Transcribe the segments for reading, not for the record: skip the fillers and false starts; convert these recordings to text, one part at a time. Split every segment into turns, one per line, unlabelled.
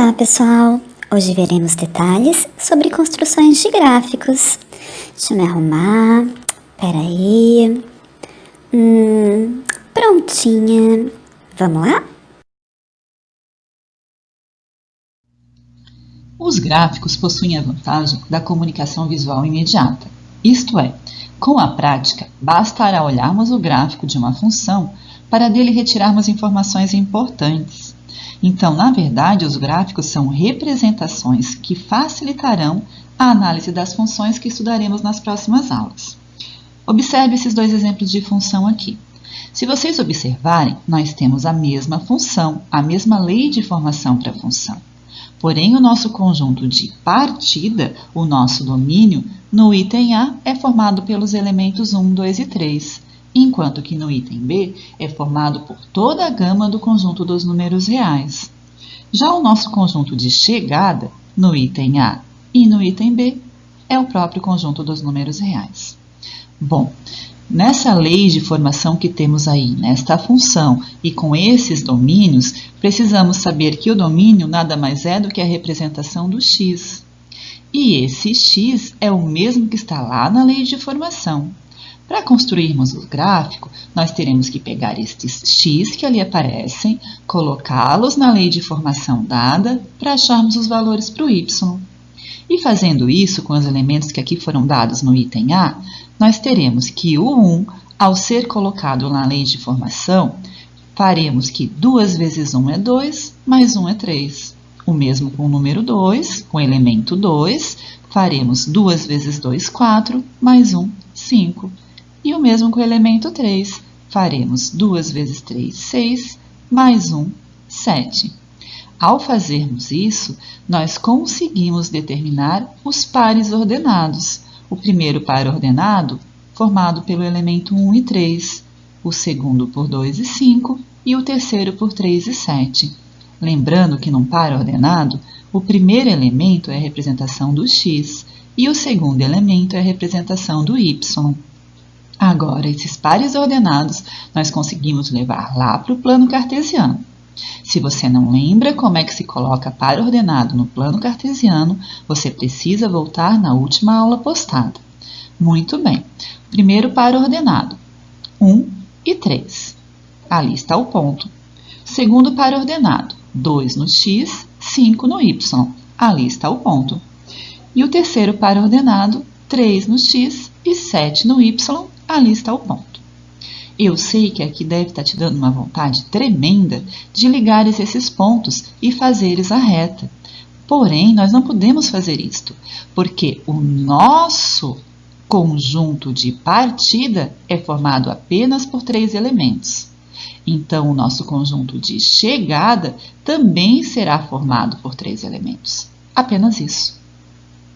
Olá, pessoal! Hoje veremos detalhes sobre construções de gráficos. Deixa eu me arrumar. Peraí. Prontinha. Vamos lá?
Os gráficos possuem a vantagem da comunicação visual imediata. Isto é, com a prática, bastará olharmos o gráfico de uma função para dele retirarmos informações importantes. Então, na verdade, os gráficos são representações que facilitarão a análise das funções que estudaremos nas próximas aulas. Observe esses dois exemplos de função aqui. Se vocês observarem, nós temos a mesma função, a mesma lei de formação para a função. Porém, o nosso conjunto de partida, o nosso domínio, no item A é formado pelos elementos 1, 2 e 3, enquanto que no item B é formado por toda a gama do conjunto dos números reais. Já o nosso conjunto de chegada, no item A e no item B, é o próprio conjunto dos números reais. Bom, nessa lei de formação que temos aí, nesta função e com esses domínios, precisamos saber que o domínio nada mais é do que a representação do x. E esse x é o mesmo que está lá na lei de formação. Para construirmos o gráfico, nós teremos que pegar estes x que ali aparecem, colocá-los na lei de formação dada para acharmos os valores para o y. E fazendo isso com os elementos que aqui foram dados no item A, nós teremos que o 1, ao ser colocado na lei de formação, faremos que 2 vezes 1 é 2, mais 1 é 3. O mesmo com o número 2, com o elemento 2, faremos 2 vezes 2, 4, mais 1, 5. E o mesmo com o elemento 3, faremos 2 vezes 3, 6, mais 1, 7. Ao fazermos isso, nós conseguimos determinar os pares ordenados. O primeiro par ordenado, formado pelo elemento 1 e 3, o segundo por 2 e 5 e o terceiro por 3 e 7. Lembrando que num par ordenado, o primeiro elemento é a representação do x e o segundo elemento é a representação do y. Agora, esses pares ordenados nós conseguimos levar lá para o plano cartesiano. Se você não lembra como é que se coloca par ordenado no plano cartesiano, você precisa voltar na última aula postada. Muito bem. Primeiro par ordenado, 1 e 3. Ali está o ponto. Segundo par ordenado, 2 no x, 5 no y. Ali está o ponto. E o terceiro par ordenado, 3 no x e 7 no y. Ali está o ponto. Eu sei que aqui deve estar te dando uma vontade tremenda de ligares esses pontos e fazeres a reta. Porém, nós não podemos fazer isto, porque o nosso conjunto de partida é formado apenas por 3 elementos. Então, o nosso conjunto de chegada também será formado por 3 elementos. Apenas isso.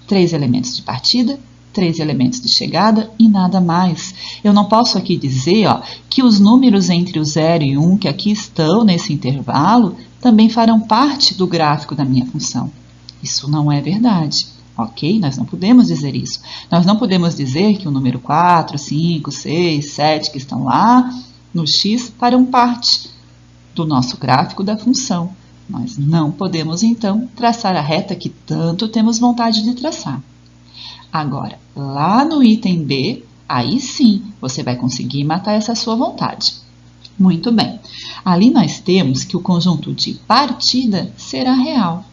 3 elementos de partida, 3 elementos de chegada e nada mais. Eu não posso aqui dizer que os números entre o 0 e 1 que aqui estão nesse intervalo também farão parte do gráfico da minha função. Isso não é verdade, ok? Nós não podemos dizer isso. Nós não podemos dizer que o número 4, 5, 6, 7 que estão lá no x farão parte do nosso gráfico da função. Nós não podemos, então, traçar a reta que tanto temos vontade de traçar. Agora, lá no item B, aí sim você vai conseguir matar essa sua vontade. Muito bem. Ali nós temos que o conjunto de partida será real.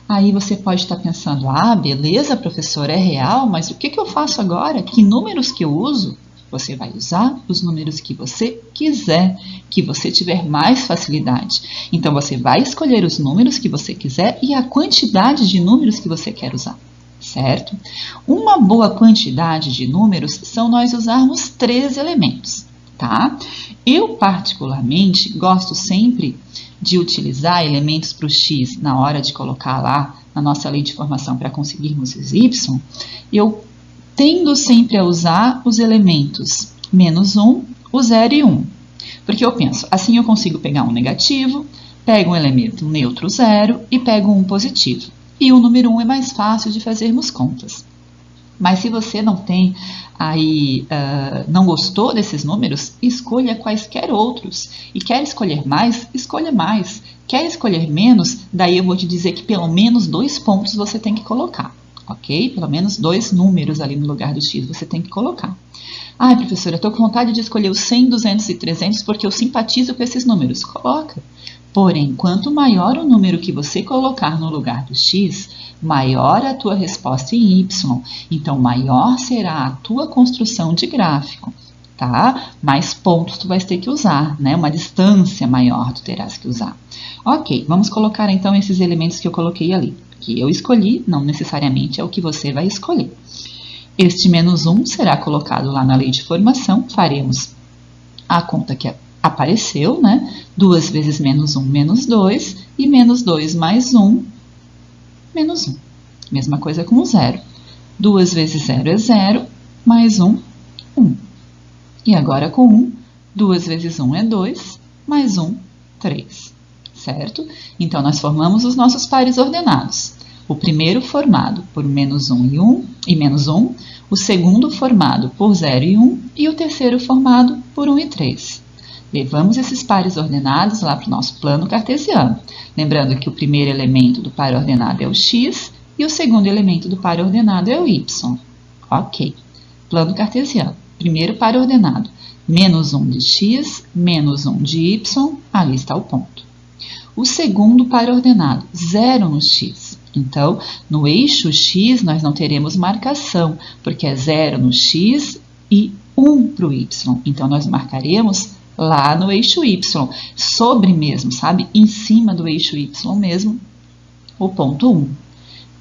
Aí você pode estar pensando, beleza, professor, é real, mas o que eu faço agora? Que números que eu uso? Você vai usar os números que você quiser, que você tiver mais facilidade. Então, você vai escolher os números que você quiser e a quantidade de números que você quer usar. Certo? Uma boa quantidade de números são nós usarmos 3 elementos, tá? Eu, particularmente, gosto sempre de utilizar elementos para o x na hora de colocar lá na nossa lei de formação para conseguirmos os y. Eu tendo sempre a usar os elementos menos 1, o 0 e 1. Porque eu penso, assim eu consigo pegar um negativo, pego um elemento neutro 0 e pego um positivo. E o número 1 é mais fácil de fazermos contas. Mas se você não tem aí, não gostou desses números, escolha quaisquer outros. E quer escolher mais? Escolha mais. Quer escolher menos? Daí eu vou te dizer que pelo menos 2 pontos você tem que colocar, ok? Pelo menos 2 números ali no lugar do x você tem que colocar. Ai, professora, eu estou com vontade de escolher os 100, 200 e 300 porque eu simpatizo com esses números. Coloca. Porém, quanto maior o número que você colocar no lugar do x, maior a tua resposta em y. Então, maior será a tua construção de gráfico, tá? Mais pontos tu vais ter que usar, né? Uma distância maior tu terás que usar. Ok, vamos colocar então esses elementos que eu coloquei ali. Que eu escolhi, não necessariamente é o que você vai escolher. Este menos 1 será colocado lá na lei de formação, faremos a conta que apareceu, né? 2 vezes menos 1, menos 2, e menos 2 mais 1, menos 1. Mesma coisa com o 0. 2 vezes 0 é 0, mais 1, 1. E agora com 1, 2 vezes 1 é 2, mais 1, 3. Certo? Então, nós formamos os nossos pares ordenados. O primeiro formado por menos 1 e menos 1, o segundo formado por 0 e 1, e o terceiro formado por 1 e 3. Levamos esses pares ordenados lá para o nosso plano cartesiano. Lembrando que o primeiro elemento do par ordenado é o x e o segundo elemento do par ordenado é o y. Ok. Plano cartesiano. Primeiro par ordenado. Menos 1 de x, menos 1 de y. Ali está o ponto. O segundo par ordenado. 0 no x. Então, no eixo x nós não teremos marcação, porque é 0 no x e 1 para o y. Então, nós marcaremos lá no eixo y, sobre mesmo, sabe? Em cima do eixo y mesmo, o ponto 1.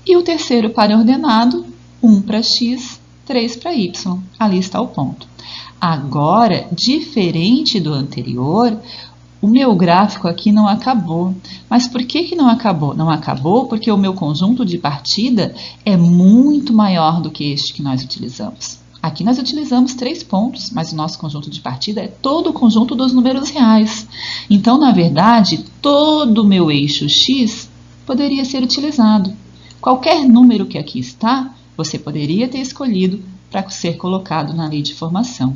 E o terceiro par ordenado, 1 para x, 3 para y. Ali está o ponto. Agora, diferente do anterior, o meu gráfico aqui não acabou. Mas por que não acabou? Não acabou porque o meu conjunto de partida é muito maior do que este que nós utilizamos. Aqui nós utilizamos 3 pontos, mas o nosso conjunto de partida é todo o conjunto dos números reais. Então, na verdade, todo o meu eixo x poderia ser utilizado. Qualquer número que aqui está, você poderia ter escolhido para ser colocado na lei de formação.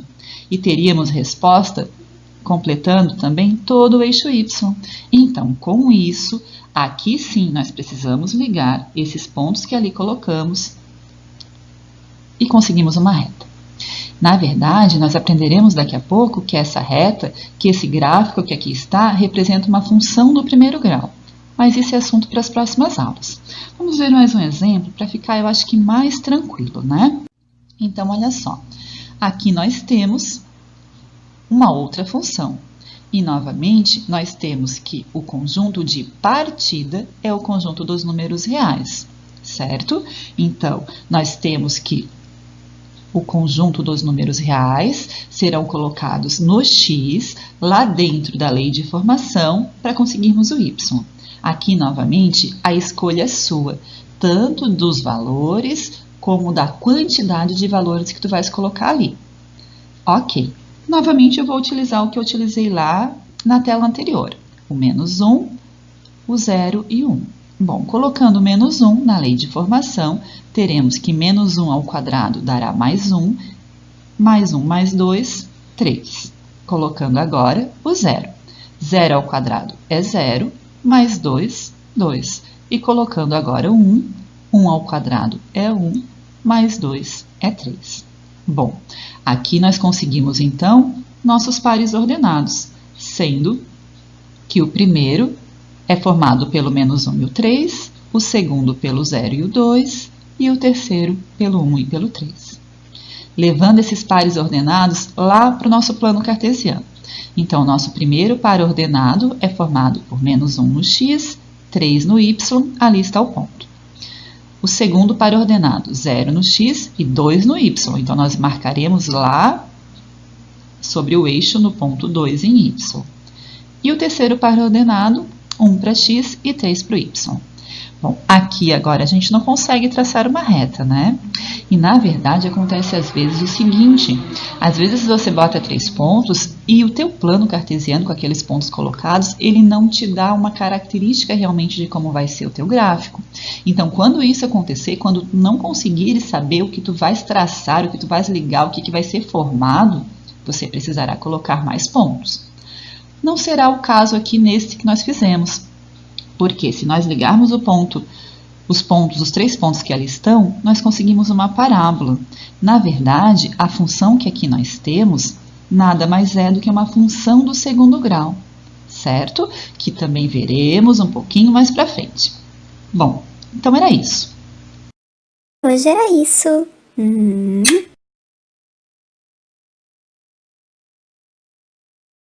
E teríamos resposta completando também todo o eixo y. Então, com isso, aqui sim nós precisamos ligar esses pontos que ali colocamos e conseguimos uma reta. Na verdade, nós aprenderemos daqui a pouco que essa reta, que esse gráfico que aqui está, representa uma função do primeiro grau. Mas isso é assunto para as próximas aulas. Vamos ver mais um exemplo para ficar, eu acho que mais tranquilo, né? Então, olha só. Aqui nós temos uma outra função. E, novamente, nós temos que o conjunto de partida é o conjunto dos números reais, certo? Então, nós temos que o conjunto dos números reais serão colocados no x, lá dentro da lei de formação, para conseguirmos o y. Aqui, novamente, a escolha é sua, tanto dos valores como da quantidade de valores que tu vais colocar ali. Ok. Novamente, eu vou utilizar o que eu utilizei lá na tela anterior. O menos 1, o 0 e 1. Bom, colocando o menos 1 na lei de formação, teremos que menos 1 ao quadrado dará mais 1 mais 2, 3. Colocando agora o 0. 0 ao quadrado é 0, mais 2, 2. E colocando agora o 1, 1 ao quadrado é 1, mais 2 é 3. Bom, aqui nós conseguimos, então, nossos pares ordenados, sendo que o primeiro é formado pelo menos 1 e o 3, o segundo pelo 0 e o 2, e o terceiro pelo 1 e pelo 3. Levando esses pares ordenados lá para o nosso plano cartesiano. Então, nosso primeiro par ordenado é formado por menos 1 no x, 3 no y, ali está o ponto. O segundo par ordenado, 0 no x e 2 no y. Então, nós marcaremos lá sobre o eixo no ponto 2 em y. E o terceiro par ordenado, 1 para x e 3 para o y. Bom, aqui agora a gente não consegue traçar uma reta, né? E na verdade acontece às vezes o seguinte, às vezes você bota 3 pontos e o teu plano cartesiano com aqueles pontos colocados, ele não te dá uma característica realmente de como vai ser o teu gráfico. Então quando isso acontecer, quando tu não conseguires saber o que tu vais traçar, o que tu vais ligar, o que vai ser formado, você precisará colocar mais pontos. Não será o caso aqui nesse que nós fizemos, porque se nós ligarmos os 3 pontos que ali estão, nós conseguimos uma parábola. Na verdade, a função que aqui nós temos nada mais é do que uma função do segundo grau, certo? Que também veremos um pouquinho mais para frente. Bom, então era isso.
Hoje era isso.